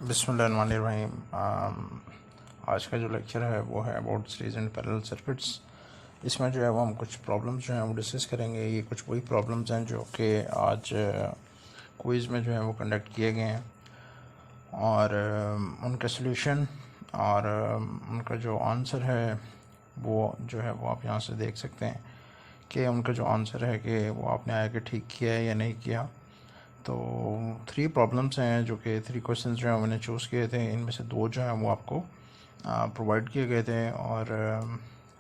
बिस्मिल्लाहिर्रहमानिर्रहीम। आज का जो लेक्चर है वो है about series and parallel circuits. इसमें जो है वो हम कुछ प्रॉब्लम्स जो हैं वो डिस्कस करेंगे। ये कुछ वही प्रॉब्लम्स हैं जो कि आज क्विज़ में जो है वो कंडक्ट किए गए हैं और उनका सलूशन और उनका जो आंसर है वो जो है वो आप यहाँ से देख सकते हैं कि उनका जो आंसर है कि वो आपने आया कि ठीक किया है या नहीं किया। तो 3 प्रॉब्लम्स हैं जो कि 3 क्वेश्चंस जो हैं मैंने चूज़ किए थे। इनमें से 2 जो हैं वो आपको प्रोवाइड किए गए थे और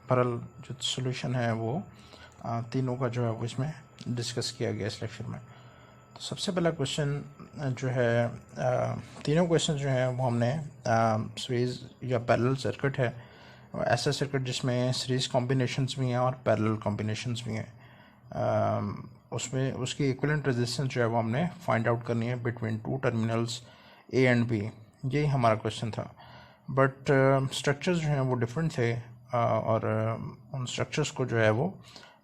बहरहाल जो सॉल्यूशन है वो तीनों का जो है वो इसमें डिस्कस किया गया इस लेक्चर में। तो सबसे पहला क्वेश्चन जो है तीनों क्वेश्चन जो हैं वो हमने सीरीज़ या पैरेलल सर्किट है, ऐसा सर्किट जिसमें सीरीज़ कॉम्बिनेशंस भी हैं और पैरेलल कॉम्बिनेशंस भी हैं। उसमें उसकी इक्विवेलेंट रेजिस्टेंस जो है वो हमने फाइंड आउट करनी है between 2 terminals A and B. यही हमारा क्वेश्चन था, बट स्ट्रक्चर्स जो हैं वो डिफरेंट थे और उन स्ट्रक्चर्स को जो है वो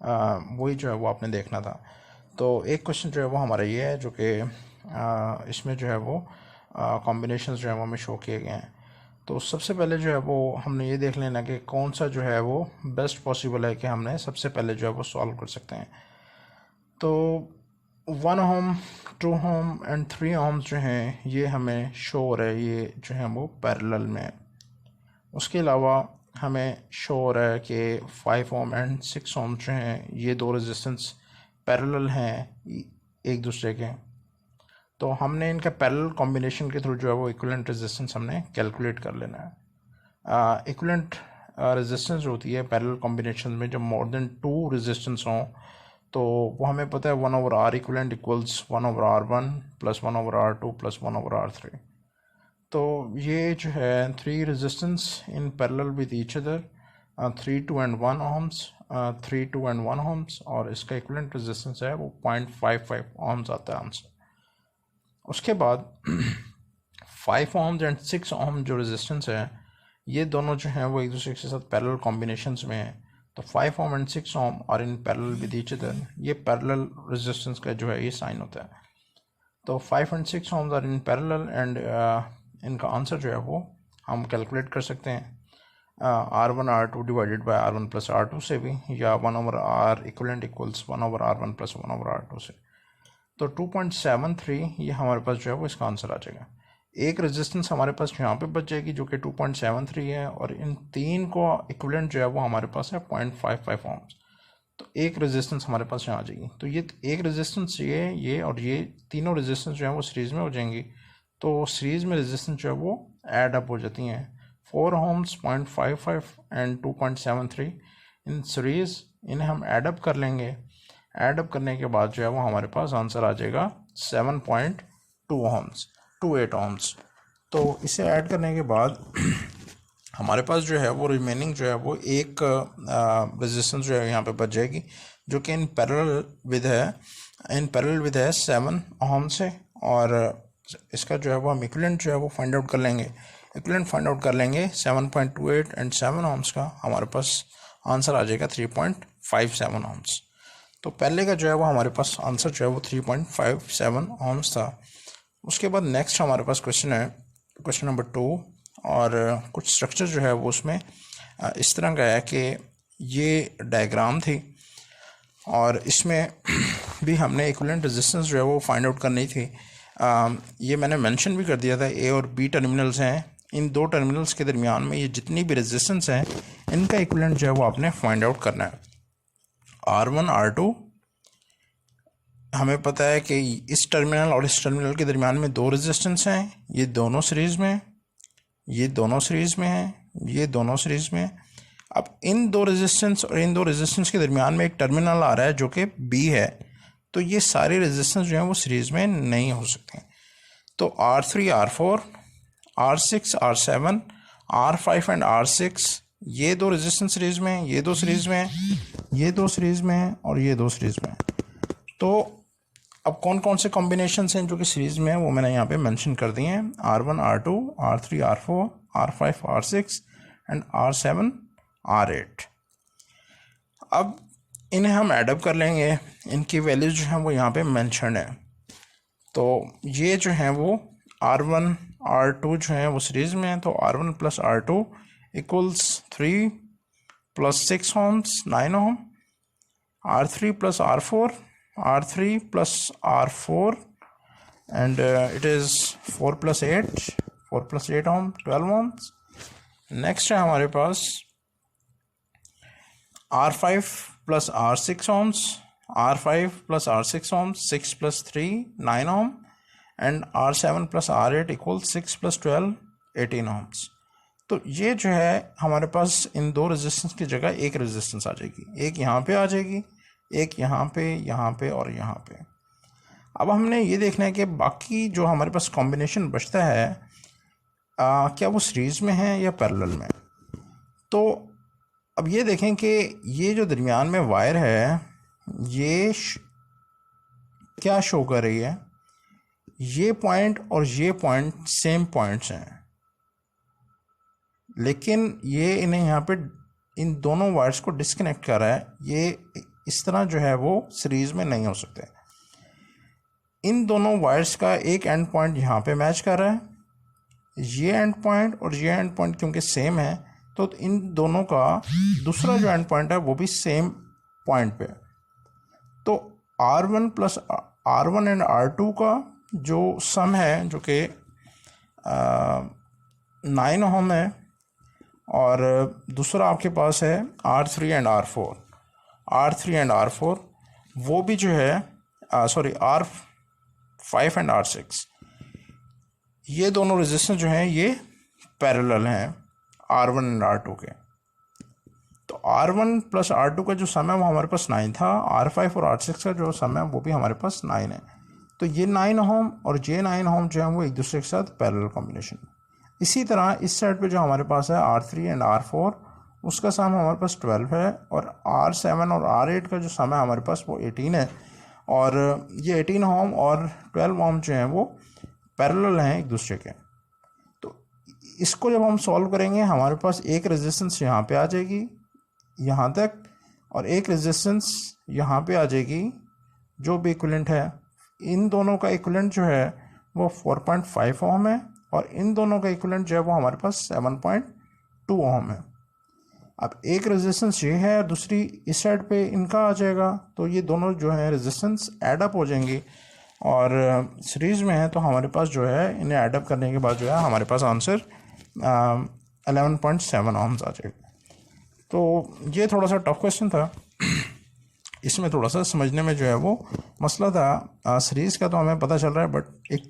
वही जो है वो आपने देखना था। तो एक क्वेश्चन जो है वो हमारा ये है जो कि इसमें जो है वो कॉम्बिनेशंस जो है वो हमें शो किए गए हैं। तो सबसे पहले जो है वो हमने ये देख लेना कि कौन सा जो है वो बेस्ट पॉसिबल है कि हमने सबसे पहले जो है वो सॉल्व कर सकते हैं। तो 1 ओम, 2 ओम एंड 3 ओम्स जो हैं ये हमें शो हो रहा है, ये जो है वो पैरेलल में। उसके अलावा हमें शो हो रहा है कि 5 ओम एंड 6 ओम जो हैं ये 2 रेजिस्टेंस पैरेलल हैं एक दूसरे के। तो हमने इनका पैरेलल कॉम्बिनेशन के थ्रू जो है वो इक्विवेलेंट रेजिस्टेंस हमने कैलकुलेट कर लेना है। इक्विवेलेंट रेजिस्टेंस होती है पैरेलल कॉम्बिनेशन में जब मोर देन 2 रेजिस्टेंस हों, तो वो हमें पता है 1/R equivalent equals 1/R1 plus 1/R2 plus 1/R3। तो ये जो है 3 resistance in parallel with each other, 3, 2 and 1 ohms, 3, 2 and 1 ohms, और इसका इक्विवेलेंट रेजिस्टेंस है वो 0.55 ओम्स आता है आंसर। उसके बाद 5 ओम्स एंड 6 ओम जो रेजिस्टेंस है ये दोनों जो हैं वो एक दूसरे के साथ पैरेलल कॉम्बिनेशंस में हैं। तो 5 ओम एंड 6 ओम और in parallel with each other, ये पैरेलल रेजिस्टेंस का जो है ये साइन होता है। तो 5 and 6 ohms are in parallel and इनका आंसर जो है वो हम कैलकुलेट कर सकते हैं R1 R2 divided by R1 plus R2 से भी, या 1/R equivalent equals 1/R1 plus 1/R2 से। तो 2.73 ये हमारे पास जो है वो इसका आंसर आ जाएगा। एक रेजिस्टेंस हमारे पास यहाँ पे बच जाएगी जो कि 2.73 है, और इन तीन को इक्विवेलेंट जो है वो हमारे पास है 0.55 ओम्स। तो एक रेजिस्टेंस हमारे पास यहाँ आ जाएगी। तो ये एक रेजिस्टेंस ये और ये तीनों रेजिस्टेंस जो है वो सीरीज़ में हो जाएंगी। तो सीरीज़ में रेजिस्टेंस जो है वो ऐड अप हो जाती हैं। 4 ओम्स, 0.55 एंड 2.73 इन सीरीज़, इन्हें हम ऐड अप कर लेंगे। ऐड अप करने के बाद जो है वो हमारे पास आंसर आ जाएगा 7.2 ओम्स, 28 ओम्स। तो इसे ऐड करने के बाद हमारे पास जो है वो रिमेनिंग जो है वो एक रेजिस्टेंस जो है यहाँ पे बच जाएगी जो कि इन पैरेलल विद है 7 ओम से, और इसका जो है वो हम इक्विवेलेंट जो है वो फाइंड आउट कर लेंगे। इक्विवेलेंट फाइंड आउट कर लेंगे 7.28 एंड 7 ओम्स का, हमारे पास आंसर आ जाएगा 3.57 ओम्स। तो पहले का जो है वो हमारे पास आंसर जो है वो 3.57 ओम्स था। उसके बाद नेक्स्ट हमारे पास क्वेश्चन है, क्वेश्चन नंबर 2, और कुछ स्ट्रक्चर जो है वो उसमें इस तरह का है कि ये डायग्राम थी और इसमें भी हमने इक्विवेलेंट रेजिस्टेंस जो है वो फाइंड आउट करनी थी। ये मैंने मेंशन भी कर दिया था, ए और बी टर्मिनल्स हैं, इन 2 टर्मिनल्स के दरमियान में ये जितनी भी रेजिस्टेंस हैं इनका इक्विवेलेंट जो है वो आपने फाइंड आउट करना है। R1 R2 हमें पता है कि इस टर्मिनल और इस टर्मिनल के दरमियान में 2 रेजिस्टेंस हैं, ये दोनों सीरीज़ में, ये दोनों सीरीज़ में हैं, ये दोनों सीरीज़ में। अब इन 2 रेजिस्टेंस और इन 2 रेजिस्टेंस के दरमियान में एक टर्मिनल आ रहा है जो कि B है। तो ये सारे रेजिस्टेंस जो हैं वो सीरीज़ में नहीं हो सकते। तो R3 R4, R6 R7, R5 and R6, ये 2 रेजिस्टेंस सीरीज़ में, ये 2 सीरीज़ में, ये 2 सीरीज़ में और ये 2 सीरीज़ में। तो अब कौन कौन से कॉम्बिनेशंस हैं जो कि सीरीज़ में है वो मैंने यहाँ पे मेंशन कर दिए हैं। R1 R2, R3 R4, R5 R6 and R7 R8। अब इन्हें हम ऐडअप कर लेंगे, इनकी वैल्यूज जो हैं वो यहाँ पे मेंशन है। तो ये जो हैं वो R1 R2 जो है वो सीरीज़ में है, तो R1 plus R2 equals 3 plus 6 ohms 9 ohm, R3 plus R4, R3 plus R4, and it is 4 plus 8, 4 plus 8 ohm, 12 ohms. Next है हमारे पास R5 plus R6 ohms, R5 plus R6 ohms, 6 plus 3, 9 ohm, and R7 plus R8 equals 6 plus 12, 18 ohms. तो ये जो है हमारे पास इन दो resistance की जगह एक रेजिस्टेंस आ जाएगी, एक यहाँ पे आ जाएगी, एक यहाँ पे और यहाँ पे। अब हमने ये देखना है कि बाकी जो हमारे पास कॉम्बिनेशन बचता है क्या वो सीरीज़ में है या पैरेलल में। तो अब ये देखें कि ये जो दरमियान में वायर है ये क्या शो कर रही है, ये पॉइंट और ये पॉइंट सेम पॉइंट्स हैं, लेकिन ये इन्हें यहाँ पे इन दोनों वायर्स को डिस्कनेक्ट कर रहा है। ये इस तरह जो है वो सीरीज़ में नहीं हो सकते। इन दोनों वायर्स का एक एंड पॉइंट यहाँ पे मैच कर रहा है, ये एंड पॉइंट और ये एंड पॉइंट क्योंकि सेम है तो इन दोनों का दूसरा जो एंड पॉइंट है वो भी सेम पॉइंट पे। तो R1 plus R1 and R2 का जो सम है जो कि 9 ओम है, और दूसरा आपके पास है R3 एंड R4 वो भी जो है R5 एंड R6, ये दोनों रेजिस्टेंस जो हैं ये पैरेलल हैं R1 एंड R2 के। तो R1 प्लस R2 का जो सम है वो हमारे पास 9 था, R5 और R6 का जो सम है वो भी हमारे पास 9 है। तो ये 9 ओम और ये 9 ओम जो है वो एक दूसरे के साथ पैरेलल कॉम्बिनेशन। इसी तरह इस साइड पे जो हमारे पास है R3 एंड R4 उसका सम हमारे पास 12 है, और R7 और R8 का जो सम है हमारे पास वो 18 है, और ये 18 ओम और 12 ओम जो हैं वो पैरेलल हैं एक दूसरे के। तो इसको जब हम सॉल्व करेंगे हमारे पास एक रेजिस्टेंस यहाँ पे आ जाएगी यहाँ तक, और एक रेजिस्टेंस यहाँ पे आ जाएगी जो भी इक्विवेलेंट है। इन दोनों का इक्विवेलेंट जो है वो 4.5 ओम है, और इन दोनों का इक्विवेलेंट जो है वो हमारे पास 7.2 ओम है। अब एक रेजिस्टेंस ये है और दूसरी इस साइड पे इनका आ जाएगा, तो ये दोनों जो है रेजिस्टेंस ऐडअप हो जाएंगी, और सीरीज़ में है तो हमारे पास जो है इन्हें ऐडअप करने के बाद जो है हमारे पास आंसर 11.7 ओम्स आ जाएगा। तो ये थोड़ा सा टफ क्वेश्चन था, इसमें थोड़ा सा समझने में जो है वो मसला था। सीरीज़ का तो हमें पता चल रहा है, बट एक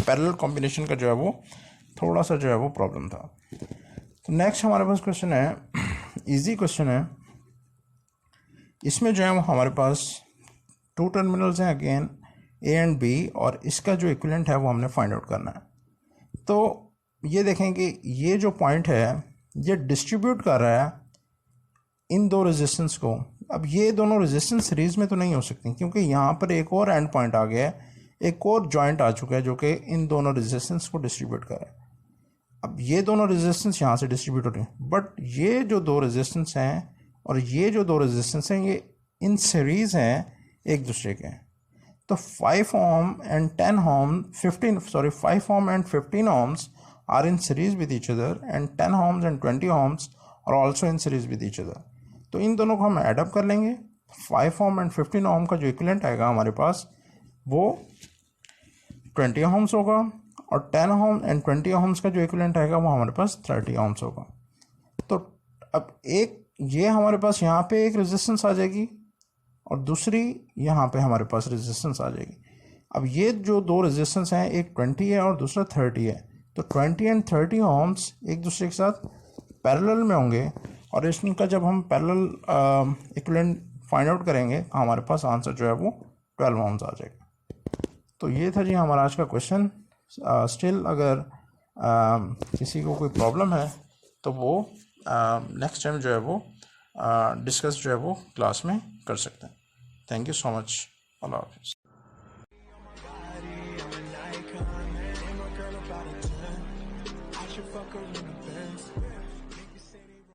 पैरेलल कॉम्बिनेशन का जो है वो थोड़ा सा जो है वो प्रॉब्लम था। तो नेक्स्ट हमारे पास क्वेश्चन है, इजी क्वेश्चन है। इसमें जो है वो हमारे पास 2 टर्मिनल्स हैं अगेन A एंड B, और इसका जो इक्विवेलेंट है वो हमने फाइंड आउट करना है। तो ये देखें कि ये जो पॉइंट है ये डिस्ट्रीब्यूट कर रहा है इन दो रेजिस्टेंस को। अब ये दोनों रेजिस्टेंस सीरीज़ में तो नहीं हो सकती, क्योंकि यहाँ पर एक और एंड पॉइंट आ गया है, एक और जॉइंट आ चुका है जो कि इन दोनों रेजिस्टेंस को डिस्ट्रीब्यूट कर रहा है। अब ये दोनों रेजिस्टेंस यहाँ से डिस्ट्रीब्यूट हो रहे हैं, बट ये जो दो रेजिस्टेंस हैं और ये जो दो रेजिस्टेंस हैं ये इन सीरीज़ हैं एक दूसरे के। तो 5 ohm and 10 ohm 5 ohm and 15 ohms are in series with each other, and 10 ohms and 20 ohms are also in series with each other. तो इन दोनों को हम ऐडअप कर लेंगे। 5 ohm and 15 ohm का जो इक्विवेलेंट आएगा हमारे पास वो 20 ohms होगा, और 10 ohm and 20 ohms का जो इक्विवेलेंट आएगा वो हमारे पास 30 ohms होगा। तो अब एक ये हमारे पास यहाँ पे एक रेजिस्टेंस आ जाएगी, और दूसरी यहाँ पे हमारे पास रेजिस्टेंस आ जाएगी। अब ये जो दो रेजिस्टेंस हैं, एक 20 है और दूसरा 30 है, तो 20 एंड 30 ohms एक दूसरे के साथ पैरेलल में होंगे, और इनका जब हम पैरेलल इक्विवेलेंट फाइंड आउट करेंगे हमारे पास आंसर जो है वो 12 ohms आ जाएगा। तो ये था जी हमारा आज का क्वेश्चन। स्टिल अगर किसी को कोई प्रॉब्लम है तो वो नेक्स्ट टाइम जो है वो डिस्कस जो है वो क्लास में कर सकते हैं। Thank you so much. अल्लाह हाफिज़।